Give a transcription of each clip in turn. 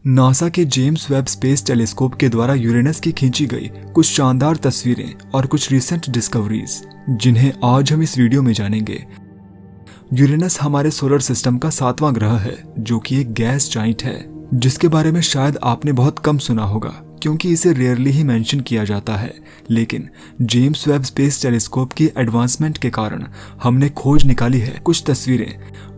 NASA के James Webb space telescope के द्वारा यूरेनस की खींची गई कुछ शानदार तस्वीरें और कुछ रिसेंट डिस्कवरीज जिन्हें आज हम इस वीडियो में जानेंगे। यूरेनस हमारे सोलर सिस्टम का 7वां ग्रह है, जो कि एक गैस जाइंट है जिसके बारे में शायद आपने बहुत कम सुना होगा क्योंकि इसे रेयरली ही मेंशन किया जाता है। लेकिन जेम्स वेब स्पेस टेलीस्कोप की एडवांसमेंट के कारण हमने खोज निकाली है कुछ तस्वीरें।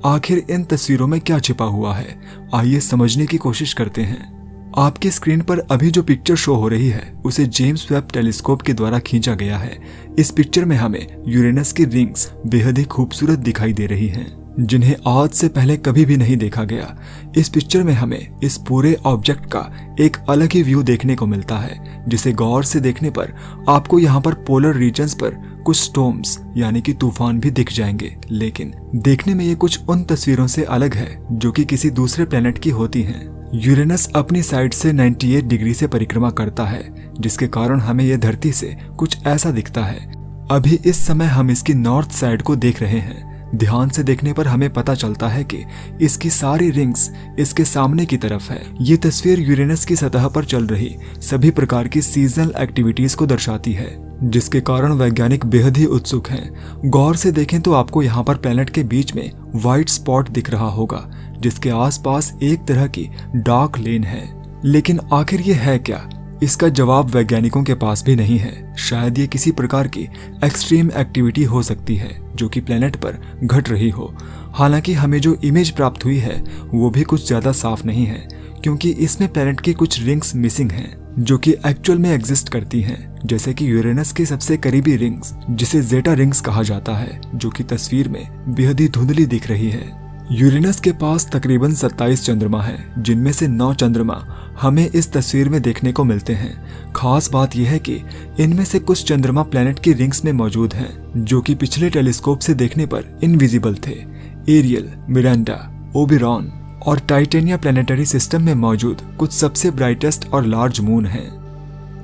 आखिर इन तस्वीरों में क्या छिपा हुआ है, आइए समझने की कोशिश करते हैं। आपकी स्क्रीन पर अभी जो पिक्चर शो हो रही है उसे जेम्स वेब टेलीस्कोप के द्वारा खींचा गया है। इस पिक्चर में हमें यूरेनस की रिंग्स बेहद ही खूबसूरत दिखाई दे रही हैं, जिन्हें आज से पहले कभी भी नहीं देखा गया। इस पिक्चर में हमें इस पूरे ऑब्जेक्ट का एक अलग ही व्यू देखने को मिलता है, जिसे गौर से देखने पर आपको यहाँ पर पोलर रीजन्स पर कुछ स्टॉर्म्स यानी कि तूफान भी दिख जाएंगे। लेकिन देखने में ये कुछ उन तस्वीरों से अलग है जो कि किसी दूसरे प्लेनेट की होती हैं। यूरेनस अपनी साइड से 98 डिग्री से परिक्रमा करता है, जिसके कारण हमें यह धरती से कुछ ऐसा दिखता है। अभी इस समय हम इसकी नॉर्थ साइड को देख रहे हैं। ध्यान से देखने पर हमें पता चलता है कि इसकी सारी रिंग्स इसके सामने की तरफ है। ये तस्वीर यूरेनस की सतह पर चल रही सभी प्रकार की सीजनल एक्टिविटीज को दर्शाती है, जिसके कारण वैज्ञानिक बेहद ही उत्सुक हैं। गौर से देखें तो आपको यहाँ पर प्लेनेट के बीच में व्हाइट स्पॉट दिख रहा होगा, जिसके आसपास एक तरह की डार्क लेन है। लेकिन आखिर ये है क्या, इसका जवाब वैज्ञानिकों के पास भी नहीं है। शायद ये किसी प्रकार की एक्सट्रीम एक्टिविटी हो सकती है जो कि प्लेनेट पर घट रही हो। हालांकि हमें जो इमेज प्राप्त हुई है वो भी कुछ ज्यादा साफ नहीं है, क्योंकि इसमें प्लेनेट की कुछ रिंग्स मिसिंग हैं जो कि एक्चुअल में एग्जिस्ट करती हैं, जैसे कि यूरेनस की सबसे करीबी रिंग्स जिसे जेटा रिंग्स कहा जाता है, जो कि तस्वीर में बेहद ही धुंधली दिख रही है। यूरेनस के पास तकरीबन 27 चंद्रमा हैं, जिनमें से 9 चंद्रमा हमें इस तस्वीर में देखने को मिलते हैं। खास बात यह है कि इनमें से कुछ चंद्रमा प्लेनेट की रिंग्स में मौजूद हैं, जो कि पिछले टेलीस्कोप से देखने पर इनविजिबल थे। एरियल, मिरांडा, ओबेरॉन और टाइटेनिया प्लेनेटरी सिस्टम में मौजूद कुछ सबसे ब्राइटेस्ट और लार्ज मून हैं।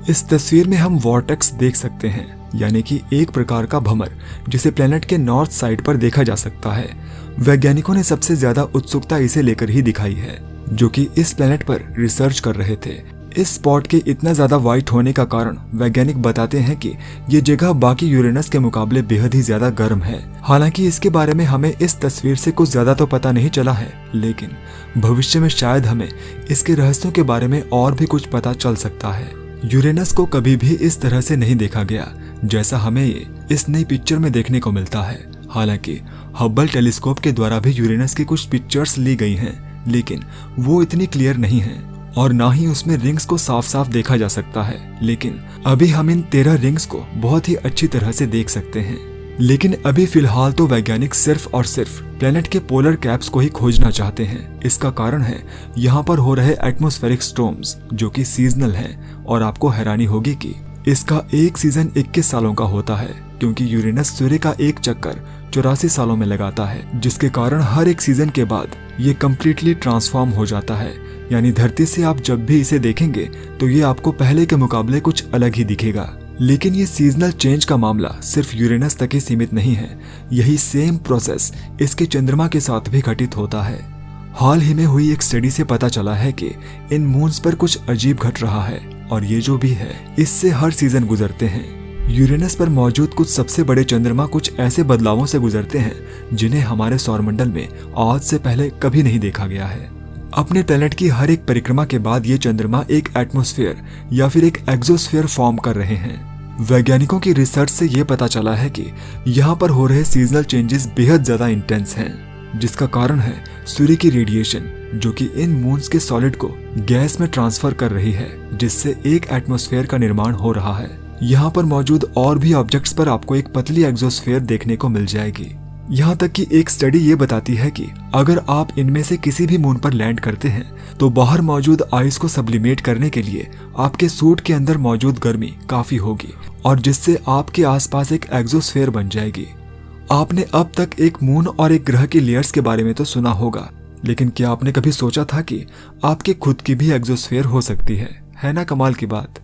इस तस्वीर में हम वॉर्टेक्स देख सकते हैं, यानी कि एक प्रकार का भंवर जिसे प्लेनेट के नॉर्थ साइड पर देखा जा सकता है। वैज्ञानिकों ने सबसे ज्यादा उत्सुकता इसे लेकर ही दिखाई है, जो कि इस प्लेनेट पर रिसर्च कर रहे थे। इस स्पॉट के इतना ज्यादा व्हाइट होने का कारण वैज्ञानिक बताते हैं कि ये जगह बाकी यूरेनस के मुकाबले बेहद ही ज्यादा गर्म है। हालांकि इसके बारे में हमें इस तस्वीर से कुछ ज्यादा तो पता नहीं चला है, लेकिन भविष्य में शायद हमें इसके रहस्यों के बारे में और भी कुछ पता चल सकता है। यूरेनस को कभी भी इस तरह से नहीं देखा गया जैसा हमें ये इस नई पिक्चर में देखने को मिलता है। हालांकि हब्बल टेलीस्कोप के द्वारा भी यूरेनस की कुछ पिक्चर्स ली गई हैं, लेकिन वो इतनी क्लियर नहीं है और ना ही उसमें रिंग्स को साफ साफ देखा जा सकता है। लेकिन अभी हम इन 13 रिंग्स को बहुत ही अच्छी तरह से देख सकते हैं। लेकिन अभी फिलहाल तो वैज्ञानिक सिर्फ और सिर्फ प्लेनेट के पोलर कैप्स को ही खोजना चाहते हैं। इसका कारण है यहाँ पर हो रहे एटमॉस्फेरिक स्टॉर्म्स, जो कि सीजनल हैं, और आपको हैरानी होगी कि इसका एक सीजन 21 सालों का होता है, क्योंकि यूरेनस सूर्य का एक चक्कर 84 सालों में लगाता है, जिसके कारण हर एक सीजन के बाद ये कम्प्लीटली ट्रांसफॉर्म हो जाता है। यानी धरती से आप जब भी इसे देखेंगे तो ये आपको पहले के मुकाबले कुछ अलग ही दिखेगा। लेकिन ये सीजनल चेंज का मामला सिर्फ यूरेनस तक ही सीमित नहीं है। यही सेम प्रोसेस इसके चंद्रमा के साथ भी घटित होता है। हाल ही में हुई एक स्टडी से पता चला है कि इन मून्स पर कुछ अजीब घट रहा है, और ये जो भी है इससे हर सीजन गुजरते हैं। यूरेनस पर मौजूद कुछ सबसे बड़े चंद्रमा कुछ ऐसे बदलावों से गुजरते हैं जिन्हें हमारे सौरमंडल में आज से पहले कभी नहीं देखा गया है। अपने प्लेनेट की हर एक परिक्रमा के बाद ये चंद्रमा एक एटमॉस्फेयर या फिर एक एक्सोस्फीयर फॉर्म कर रहे हैं। वैज्ञानिकों की रिसर्च से ये पता चला है कि यहाँ पर हो रहे सीजनल चेंजेस बेहद ज्यादा इंटेंस हैं, जिसका कारण है सूर्य की रेडिएशन, जो कि इन मून्स के सॉलिड को गैस में ट्रांसफर कर रही है, जिससे एक एटमॉस्फेयर का निर्माण हो रहा है। यहाँ पर मौजूद और भी ऑब्जेक्ट्स पर आपको एक पतली एक्सोस्फीयर देखने को मिल जाएगी। यहाँ तक कि एक स्टडी ये बताती है कि अगर आप इनमें से किसी भी मून पर लैंड करते हैं तो बाहर मौजूद आइस को सब्लिमेट करने के लिए आपके सूट के अंदर मौजूद गर्मी काफी होगी, और जिससे आपके आसपास एक एक्सोस्फीयर बन जाएगी। आपने अब तक एक मून और एक ग्रह की लेयर्स के बारे में तो सुना होगा, लेकिन क्या आपने कभी सोचा था कि आपके खुद की भी एक्सोस्फीयर हो सकती है ना कमाल की बात।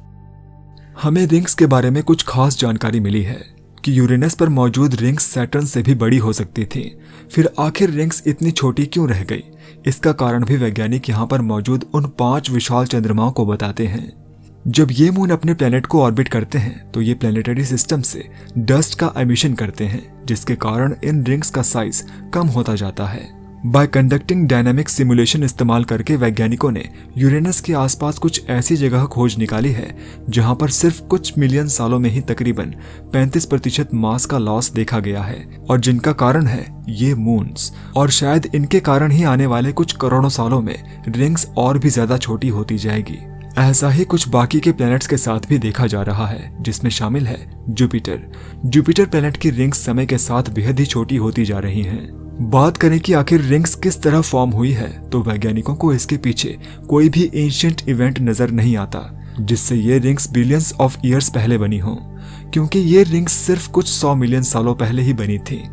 हमें रिंग्स के बारे में कुछ खास जानकारी मिली है कि यूरेनस पर मौजूद रिंग्स सैटर्न से भी बड़ी हो सकती थी। फिर आखिर रिंग्स इतनी छोटी क्यों रह गई? इसका कारण भी वैज्ञानिक यहाँ पर मौजूद उन 5 विशाल चंद्रमाओं को बताते हैं। जब ये मून अपने प्लेनेट को ऑर्बिट करते हैं तो ये प्लेनेटरी सिस्टम से डस्ट का एमिशन करते हैं, जिसके कारण इन रिंग्स का साइज कम होता जाता है। बाय कंडक्टिंग डायनामिक सिमुलेशन इस्तेमाल करके वैज्ञानिकों ने यूरेनस के आसपास कुछ ऐसी जगह खोज निकाली है जहां पर सिर्फ कुछ मिलियन सालों में ही तकरीबन 35% मास का लॉस देखा गया है, और जिनका कारण है ये मून्स, और शायद इनके कारण ही आने वाले कुछ करोड़ों सालों में रिंग्स और भी ज्यादा छोटी होती जाएगी। ऐसा ही कुछ बाकी के प्लैनेट्स के साथ भी देखा जा रहा है, जिसमें शामिल है जुपिटर। जुपिटर प्लैनेट की रिंग्स समय के साथ बेहद ही छोटी होती जा रही हैं। बात करें कि आखिर रिंग्स किस तरह फॉर्म हुई है, तो वैज्ञानिकों को इसके पीछे कोई भी एंशिएंट इवेंट नजर नहीं आता जिससे ये रिंग्स बिलियंस ऑफ ईयर्स पहले बनी हो, क्योंकि ये रिंग्स सिर्फ कुछ 100 मिलियन सालों पहले ही बनी थी।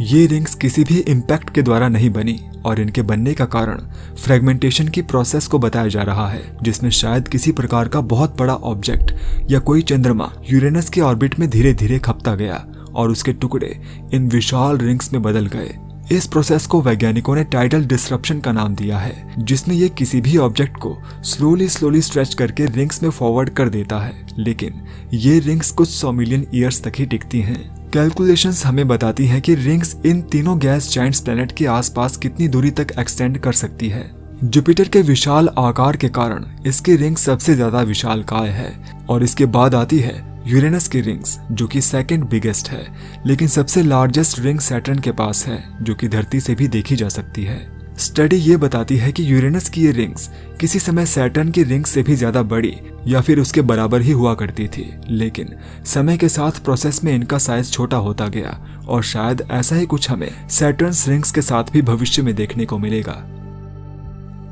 ये रिंग्स किसी भी इम्पैक्ट के द्वारा नहीं बनी, और इनके बनने का कारण फ्रेगमेंटेशन की प्रोसेस को बताया जा रहा है, जिसमें शायद किसी प्रकार का बहुत बड़ा ऑब्जेक्ट या कोई चंद्रमा यूरेनस के ऑर्बिट में धीरे धीरे खपता गया और उसके टुकड़े इन विशाल रिंग्स में बदल गए। इस प्रोसेस को वैज्ञानिकों ने टाइडल डिसरप्शन का नाम दिया है, जिसमें ये किसी भी ऑब्जेक्ट को स्लोली स्ट्रेच करके रिंग्स में फॉरवर्ड कर देता है, लेकिन ये रिंग्स कुछ 100 मिलियन ईयर्स तक ही टिकती हैं। कैलकुलेशंस हमें बताती हैं कि रिंग्स इन तीनों गैस जायंट्स प्लैनेट के आसपास कितनी दूरी तक एक्सटेंड कर सकती है। जुपिटर के विशाल आकार के कारण इसकी रिंग सबसे ज्यादा विशालकाय है, और इसके बाद आती है यूरेनस की रिंग्स, जो कि सेकंड बिगेस्ट है, लेकिन सबसे लार्जेस्ट रिंग सैटर्न के पास है, जो कि धरती से भी देखी जा सकती है। स्टडी ये बताती है कि यूरेनस की ये रिंग्स किसी समय सैटर्न की रिंग्स से भी ज्यादा बड़ी या फिर उसके बराबर ही हुआ करती थी, लेकिन समय के साथ प्रोसेस में इनका साइज छोटा होता गया, और शायद ऐसा ही कुछ हमें सैटर्न्स रिंग्स के साथ भी भविष्य में देखने को मिलेगा।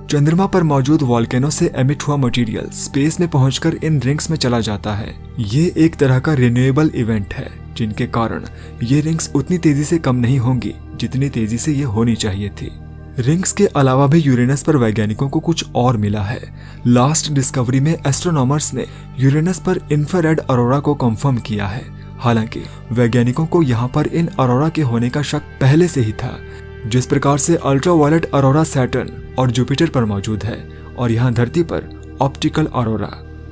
चंद्रमा पर मौजूद वॉल्केनो से एमिट हुआ मटेरियल स्पेस में पहुंचकर इन रिंग्स में चला जाता है। ये एक तरह का रिन्यूएबल इवेंट है, जिनके कारण ये रिंग्स उतनी तेजी से कम नहीं होंगी जितनी तेजी से ये होनी चाहिए थी। रिंग्स के अलावा भी यूरेनस पर वैज्ञानिकों को कुछ और मिला है। लास्ट डिस्कवरी में एस्ट्रोनॉमर्स ने यूरेनस पर इंफ्रारेड अरोरा को कंफर्म किया है। हालांकि वैज्ञानिकों को यहाँ पर इन अरोरा के होने का शक पहले से ही था। जिस प्रकार से अल्ट्रावायलेट अरोरा सैटर्न और जुपिटर पर मौजूद है, और यहाँ धरती पर ऑप्टिकल अरोरा,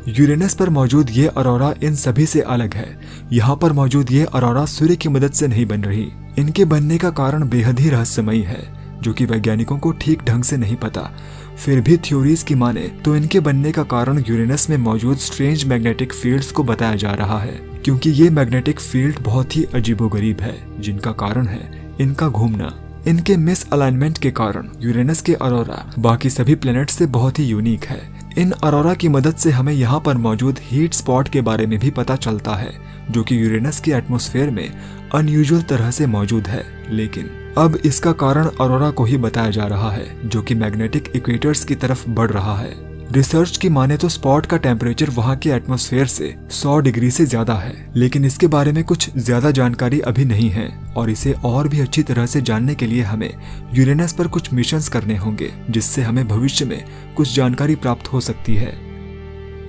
यूरेनस पर मौजूद ये अरोरा इन सभी से अलग है। यहाँ पर मौजूद ये अरोरा सूर्य की मदद से नहीं बन रही। इनके बनने का कारण बेहद ही रहस्यमयी है, जो कि वैज्ञानिकों को ठीक ढंग से नहीं पता। फिर भी थ्योरीज की माने तो इनके बनने का कारण यूरेनस में मौजूद स्ट्रेंज मैग्नेटिक फील्ड्स को बताया जा रहा है, क्योंकि ये मैग्नेटिक फील्ड बहुत ही अजीबोगरीब है, जिनका कारण है इनका घूमना। इनके मिस अलाइनमेंट के कारण यूरेनस के अरोरा बाकी सभी प्लैनेट से बहुत ही यूनिक है। इन अरोरा की मदद से हमें यहाँ पर मौजूद हीट स्पॉट के बारे में भी पता चलता है, जो कि यूरेनस के एटमॉस्फेयर में अनयूजुअल तरह से मौजूद है। लेकिन अब इसका कारण अरोरा को ही बताया जा रहा है, जो कि मैग्नेटिक इक्वेटर्स की तरफ बढ़ रहा है। रिसर्च की माने तो स्पॉट का टेम्परेचर वहाँ के एटमॉस्फेयर से 100 डिग्री से ज्यादा है, लेकिन इसके बारे में कुछ ज्यादा जानकारी अभी नहीं है, और इसे और भी अच्छी तरह से जानने के लिए हमें यूरेनस पर कुछ मिशंस करने होंगे, जिससे हमें भविष्य में कुछ जानकारी प्राप्त हो सकती है।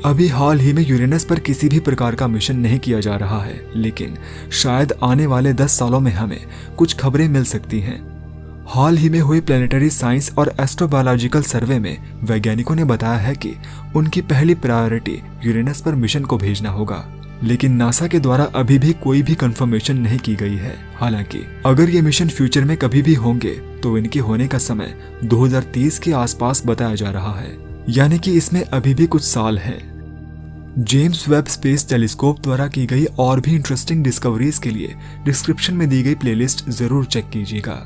अभी हाल ही में यूरेनस पर किसी भी प्रकार का मिशन नहीं किया जा रहा है, लेकिन शायद आने वाले 10 सालों में हमें कुछ खबरें मिल सकती हैं। हाल ही में हुए प्लेनेटरी साइंस और एस्ट्रोबायोलॉजिकल सर्वे में वैज्ञानिकों ने बताया है कि उनकी पहली प्रायोरिटी यूरेनस पर मिशन को भेजना होगा, लेकिन नासा के द्वारा अभी भी कोई भी कंफर्मेशन नहीं की गई है। हालांकि अगर ये मिशन फ्यूचर में कभी भी होंगे तो इनके होने का समय 2030 के आसपास बताया जा रहा है, यानी कि इसमें अभी भी कुछ साल है। जेम्स वेब स्पेस टेलीस्कोप द्वारा की गई और भी इंटरेस्टिंग डिस्कवरीज के लिए डिस्क्रिप्शन में दी गई प्लेलिस्ट जरूर चेक कीजिएगा।